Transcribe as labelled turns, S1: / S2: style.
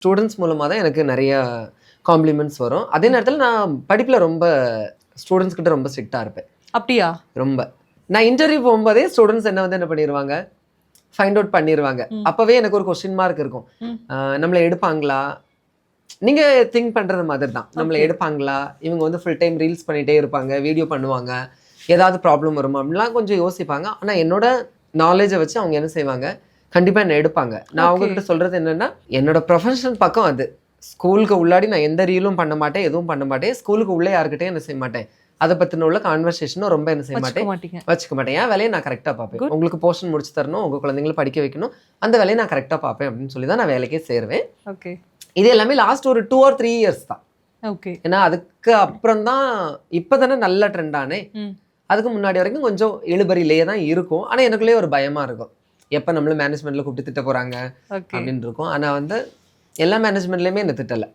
S1: Students மூலமாக தான் எனக்கு நிறைய காம்ப்ளிமெண்ட்ஸ் வரும். அதே நேரத்தில் நான் படிப்பில் ரொம்ப ஸ்டூடெண்ட்ஸ் கிட்ட ரொம்ப ஸ்ட்ரிக்டாக இருப்பேன்.
S2: அப்படியா?
S1: ரொம்ப. நான் இன்டர்வியூ போகும்போதே ஸ்டூடெண்ட்ஸ் என்ன பண்ணிடுவாங்க, ஃபைண்ட் அவுட் பண்ணிடுவாங்க. அப்போவே எனக்கு ஒரு கொஸ்டின் மார்க் இருக்கும். நம்மளை எடுப்பாங்களா, நீங்கள் திங்க் பண்ணுறது மாதிரி தான். நம்மளை எடுப்பாங்களா, இவங்க வந்து ஃபுல் டைம் ரீல்ஸ் பண்ணிகிட்டே இருப்பாங்க, வீடியோ பண்ணுவாங்க, ஏதாவது ப்ராப்ளம் வருமா அப்படின்லாம் கொஞ்சம் யோசிப்பாங்க. ஆனால் என்னோட நாலேஜை வச்சு அவங்க என்ன செய்வாங்க, கண்டிப்பாக என்ன எடுப்பாங்க. நான் அவங்ககிட்ட சொல்கிறது என்னென்னா, என்னோட ப்ரொஃபஷனல் பக்கம் அது. ஸ்கூலுக்கு உள்ளாடி நான் எந்த ரீலும் பண்ண மாட்டேன், எதுவும் பண்ண மாட்டேன். ஸ்கூலுக்கு உள்ளே யாருக்கிட்டையும் என்ன செய்ய மாட்டேன், அதை பற்றின உள்ள கான்வர்சேஷனும் ரொம்ப என்ன செய்ய மாட்டேன், வச்சுக்க மாட்டேன். என் வேலையை நான் கரெக்டாக பார்ப்பேன். உங்களுக்கு போர்ஷன் முடிச்சு தரணும், உங்கள் குழந்தைங்களை படிக்க வைக்கணும், அந்த வேலையை நான் கரெக்டாக பார்ப்பேன் அப்படின்னு சொல்லி தான் நான் வேலைக்கே சேருவேன்.
S2: ஓகே.
S1: இது எல்லாமே லாஸ்ட் ஒரு 2 or 3 years தான்.
S2: ஓகே.
S1: ஏன்னா அதுக்கு அப்புறம் தான் இப்போ தானே நல்ல ட்ரெண்டானே. அதுக்கு முன்னாடி வரைக்கும் கொஞ்சம் இழுபறியிலேயே தான் இருக்கும். ஆனால் எனக்குள்ளேயே ஒரு பயமாக இருக்கும், எப்போ நம்மள மேனேஜ்மெண்ட்டில் கூப்பிட்டு திட்ட போகிறாங்க அப்படின்னு இருக்கும். ஆனால் வந்து எல்லா மேனேஜ்மெண்ட்லேயுமே என்ன திட்டலை.